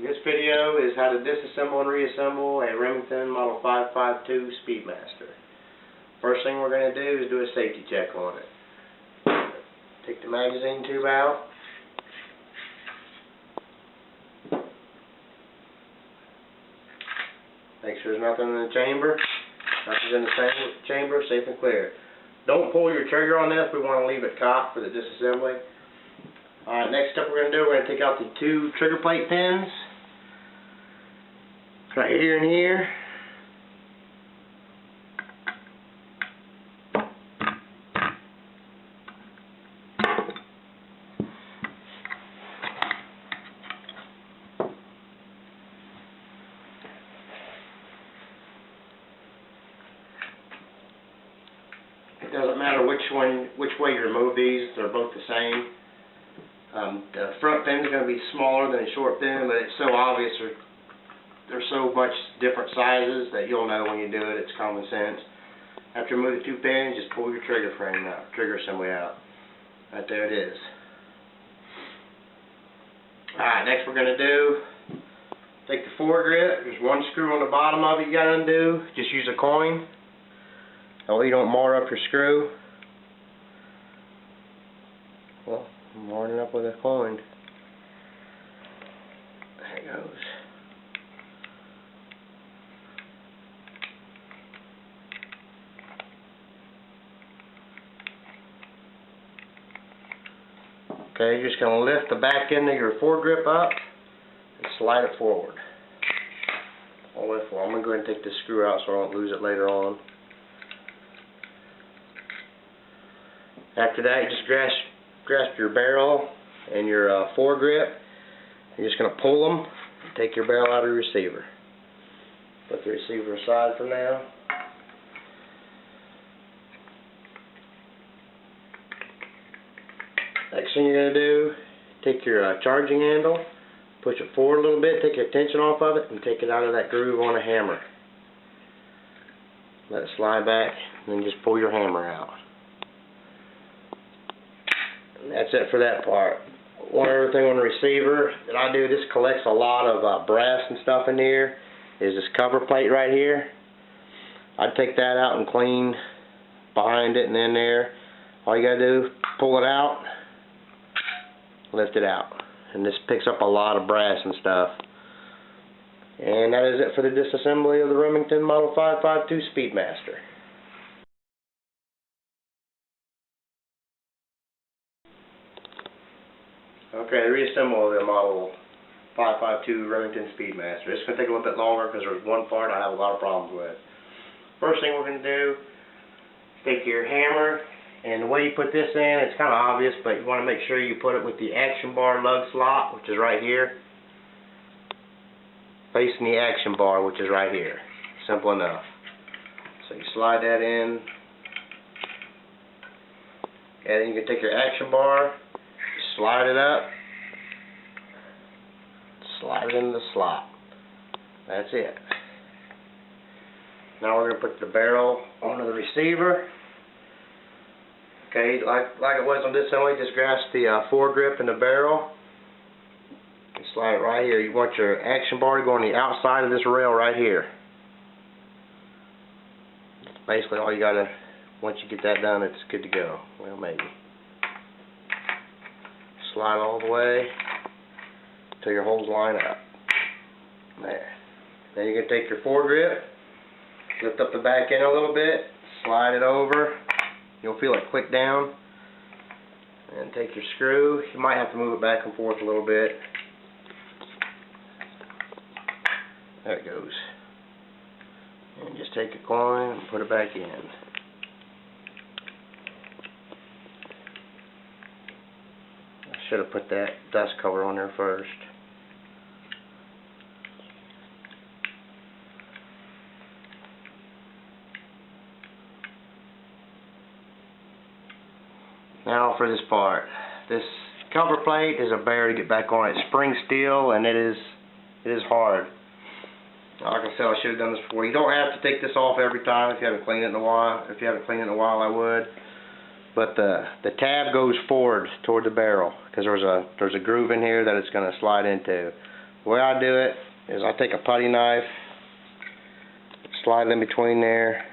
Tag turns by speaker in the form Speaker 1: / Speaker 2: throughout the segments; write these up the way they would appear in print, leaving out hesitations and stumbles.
Speaker 1: This video is how to disassemble and reassemble a Remington Model 552 Speedmaster. First thing we're going to do is do a safety check on it. Take the magazine tube out. Make sure there's nothing in the chamber. Nothing's in the chamber, safe and clear. Don't pull your trigger on this. We want to leave it cocked for the disassembly. Alright, next step we're going to do, we're going to take out the two trigger plate pins. Right here and here. It doesn't matter which way you remove these, they're both the same. The front pin is going to be smaller than a short pin, but it's so obvious they're so much different sizes that you'll know when you do it. It's common sense. After you remove the two pins, just pull your trigger frame out, trigger assembly out. Right there it is. Alright, next we're going to do, take the foregrip. There's one screw on the bottom of it you got to undo. Just use a coin. That way you don't mar up your screw. Well, I'm marring it up with a coin. There it goes. Okay, you're just going to lift the back end of your foregrip up and slide it forward. All the way forward. I'm going to go ahead and take this screw out so I don't lose it later on. After that, you just grasp your barrel and your foregrip. You're just going to pull them and take your barrel out of your receiver. Put the receiver aside for now. Next thing you're going to do, take your charging handle, push it forward a little bit, take your tension off of it, and take it out of that groove on a hammer. Let it slide back, and then just pull your hammer out. And that's it for that part. One other thing on the receiver that I do, this collects a lot of brass and stuff in here, is this cover plate right here. I'd take that out and clean behind it and in there. All you got to do, pull it out, lift it out, and this picks up a lot of brass and stuff. And that is it for the disassembly of the Remington Model 552 Speedmaster. Okay, the reassemble of the Model 552 Remington Speedmaster. It's going to take a little bit longer because there's one part I have a lot of problems with. First thing we're going to do is take your hammer. And the way you put this in, it's kind of obvious, but you want to make sure you put it with the action bar lug slot, which is right here. Facing the action bar, which is right here. Simple enough. So you slide that in. And then you can take your action bar, slide it up, slide it in the slot. That's it. Now we're going to put the barrel onto the receiver. Okay, like it was on this assembly, just grasp the foregrip and the barrel and slide it right here. You want your action bar to go on the outside of this rail right here. That's basically all you gotta, once you get that done, it's good to go. Well, maybe. Slide all the way until your holes line up. There. Then you're going to take your foregrip, lift up the back end a little bit, slide it over. You'll feel it click down, and take your screw. You might have to move it back and forth a little bit. There it goes. And just take a coin and put it back in. I should have put that dust cover on there first. Now for this part. This cover plate is a bear to get back on. It's spring steel and it is hard. Like I said, I should have done this before. You don't have to take this off every time if you haven't cleaned it in a while. If you haven't cleaned it in a while, I would. But the tab goes forward toward the barrel because there's a groove in here that it's going to slide into. The way I do it is I take a putty knife, slide in between there.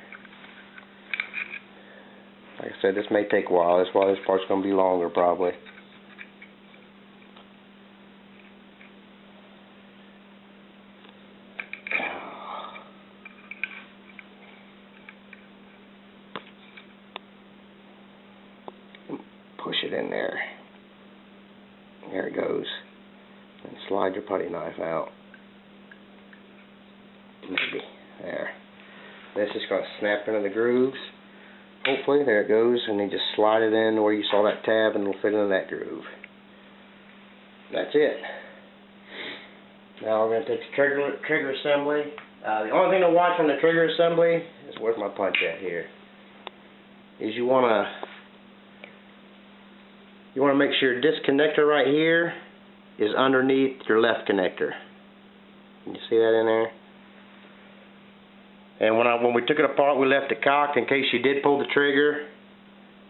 Speaker 1: Like I said, this may take a while. That's why this part's going to be longer probably. Push it in there. There it goes. And slide your putty knife out. Maybe. There. This is going to snap into the grooves. Hopefully, there it goes. And then just slide it in where you saw that tab and it'll fit into that groove. That's it. Now we're going to take the trigger assembly. The only thing to watch on the trigger assembly is where's my punch at here. Is you want to make sure this connector right here is underneath your left connector. Can you see that in there? And when we took it apart, we left it cocked in case you did pull the trigger.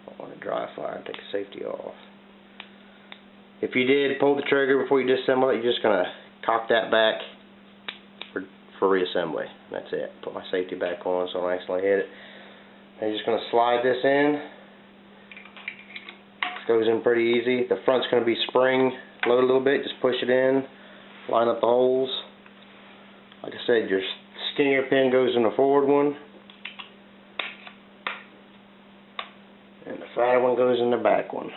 Speaker 1: I want to dry fire and take the safety off. If you did pull the trigger before you disassemble it, you're just going to cock that back for reassembly. That's it. Put my safety back on so I don't accidentally hit it. And you're just going to slide this in. Goes in pretty easy. The front's going to be spring loaded a little bit. Just push it in, line up the holes. Like I said, your skinnier pin goes in the forward one, and the fatter one goes in the back one.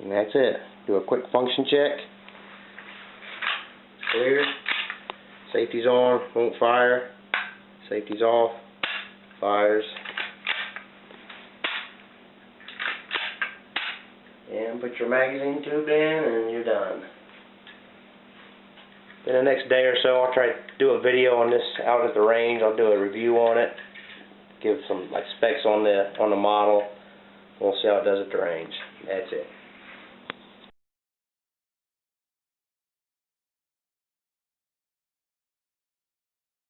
Speaker 1: And that's it. Do a quick function check. Clear. Safety's on. Won't fire. Safety's off. Fires. And put your magazine tube in and you're done. Then the next day or so I'll try to do a video on this out at the range. I'll do a review on it. Give some specs on the model. We'll see how it does at the range. That's it.